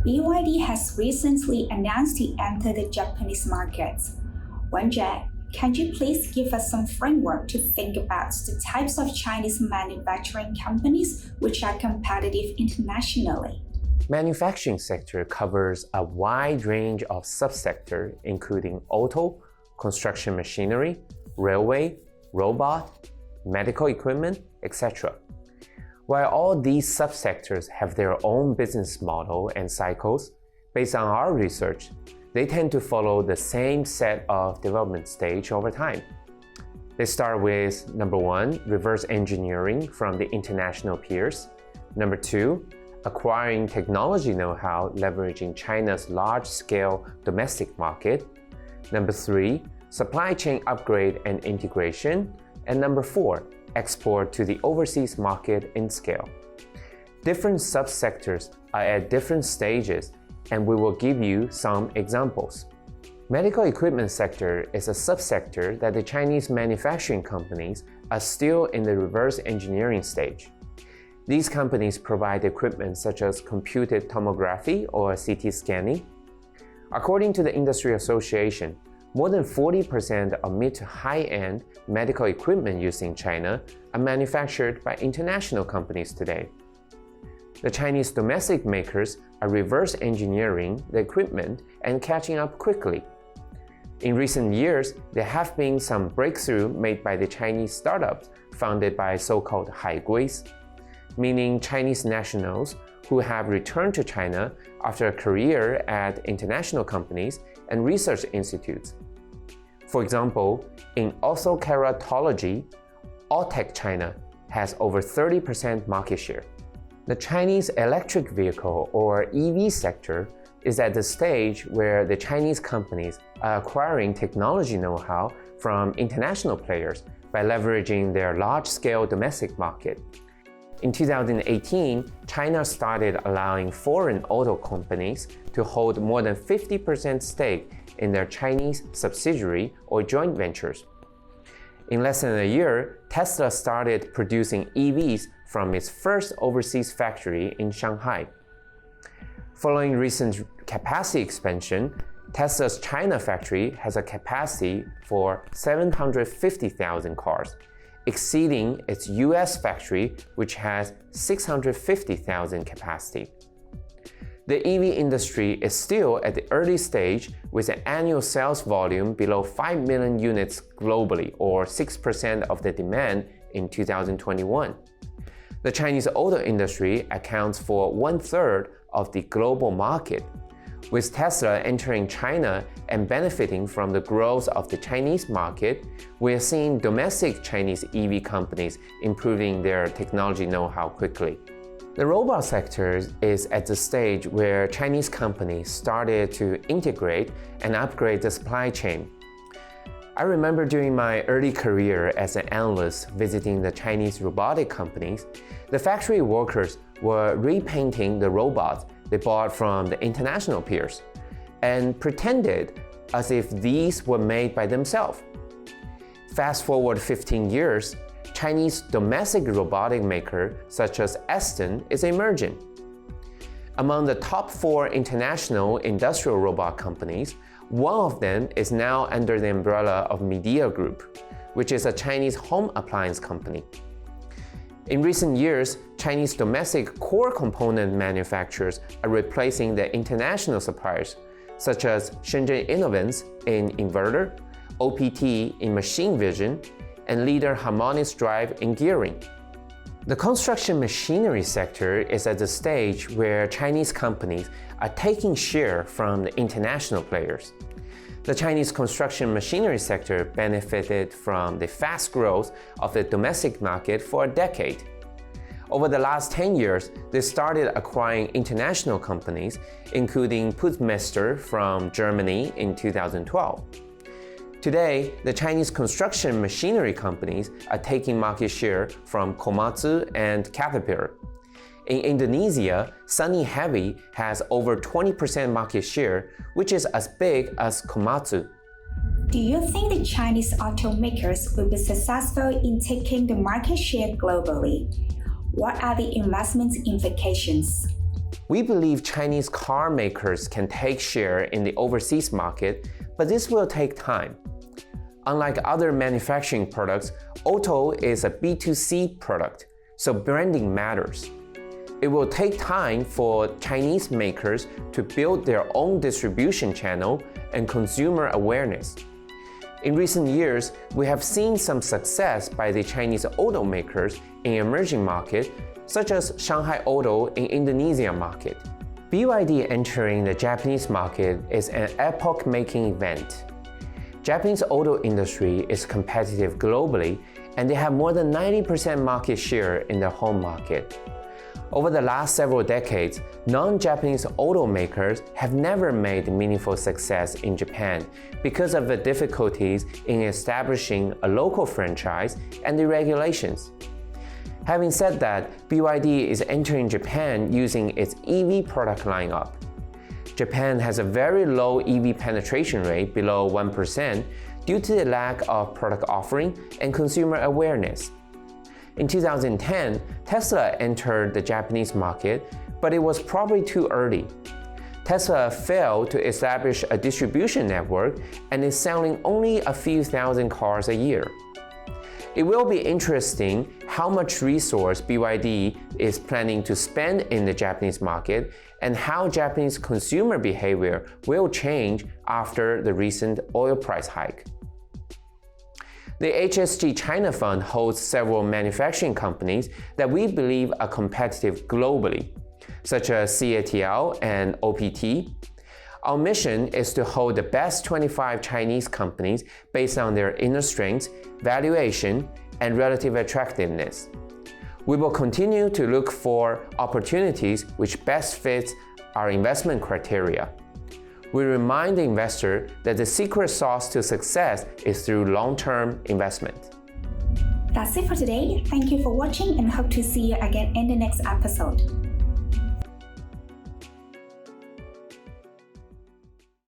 BYD has recently announced to enter the Japanese market. Wenjie, can you please give us some framework to think about the types of Chinese manufacturing companies which are competitive internationally? Manufacturing sector covers a wide range of subsectors including auto, construction machinery, railway, robot, medical equipment, etc. While all these subsectors have their own business model and cycles, based on our research, they tend to follow the same set of development stage over time. They start with number 1, reverse engineering from the international peers. Number 2, acquiring technology know-how leveraging China's large-scale domestic market. Number 3, supply chain upgrade and integration. And number 4, export to the overseas market in scale. Different subsectors are at different stages, and we will give you some examples. Medical equipment sector is a subsector that the Chinese manufacturing companies are still in the reverse engineering stage. These companies provide equipment such as computed tomography or CT scanning. According to the Industry Association, more than 40% of mid to high-end medical equipment used in China are manufactured by international companies today. The Chinese domestic makers are reverse engineering the equipment and catching up quickly. In recent years, there have been some breakthrough made by the Chinese startups founded by so-called Haiguis, meaning Chinese nationals who have returned to China after a career at international companies and research institutes. For example, in orthokeratology, Alltech China has over 30% market share. The Chinese electric vehicle or EV sector is at the stage where the Chinese companies are acquiring technology know-how from international players by leveraging their large-scale domestic market. In 2018, China started allowing foreign auto companies to hold more than 50% stake in their Chinese subsidiary or joint ventures. In less than a year, Tesla started producing EVs from its first overseas factory in Shanghai. Following recent capacity expansion, Tesla's China factory has a capacity for 750,000 cars, exceeding its US factory, which has 650,000 capacity. The EV industry is still at the early stage with an annual sales volume below 5 million units globally, or 6% of the demand in 2021. The Chinese auto industry accounts for 1/3 of the global market. With Tesla entering China and benefiting from the growth of the Chinese market, we are seeing domestic Chinese EV companies improving their technology know-how quickly. The robot sector is at the stage where Chinese companies started to integrate and upgrade the supply chain. I remember during my early career as an analyst visiting the Chinese robotic companies, the factory workers were repainting the robots they bought from the international peers and pretended as if these were made by themselves. Fast forward 15 years, Chinese domestic robotic maker such as Aston is emerging. Among the top 4 international industrial robot companies, one of them is now under the umbrella of Midea Group, which is a Chinese home appliance company. In recent years, Chinese domestic core component manufacturers are replacing the international suppliers, such as Shenzhen Innovance in inverter, OPT in machine vision, and Leader Harmonics Drive in gearing. The construction machinery sector is at the stage where Chinese companies are taking share from the international players. The Chinese construction machinery sector benefited from the fast growth of the domestic market for a decade. Over the last 10 years, they started acquiring international companies, including Putzmeister from Germany in 2012. Today, the Chinese construction machinery companies are taking market share from Komatsu and Caterpillar. In Indonesia, Sunny Heavy has over 20% market share, which is as big as Komatsu. Do you think the Chinese automakers will be successful in taking the market share globally? What are the investment implications? We believe Chinese car makers can take share in the overseas market, but this will take time. Unlike other manufacturing products, auto is a B2C product, so branding matters. It will take time for Chinese makers to build their own distribution channel and consumer awareness. In recent years, we have seen some success by the Chinese automakers in emerging markets, such as Shanghai Auto in Indonesia market. BYD entering the Japanese market is an epoch-making event. Japanese auto industry is competitive globally, and they have more than 90% market share in their home market. Over the last several decades, non-Japanese automakers have never made meaningful success in Japan because of the difficulties in establishing a local franchise and the regulations. Having said that, BYD is entering Japan using its EV product lineup. Japan has a very low EV penetration rate, below 1%, due to the lack of product offering and consumer awareness. In 2010, Tesla entered the Japanese market, but it was probably too early. Tesla failed to establish a distribution network and is selling only a few thousand cars a year. It will be interesting how much resource BYD is planning to spend in the Japanese market and how Japanese consumer behavior will change after the recent oil price hike. The HSG China Fund holds several manufacturing companies that we believe are competitive globally, such as CATL and OPT. Our mission is to hold the best 25 Chinese companies based on their inner strengths, valuation, and relative attractiveness. We will continue to look for opportunities which best fit our investment criteria. We remind the investor that the secret sauce to success is through long-term investment. That's it for today. Thank you for watching and hope to see you again in the next episode.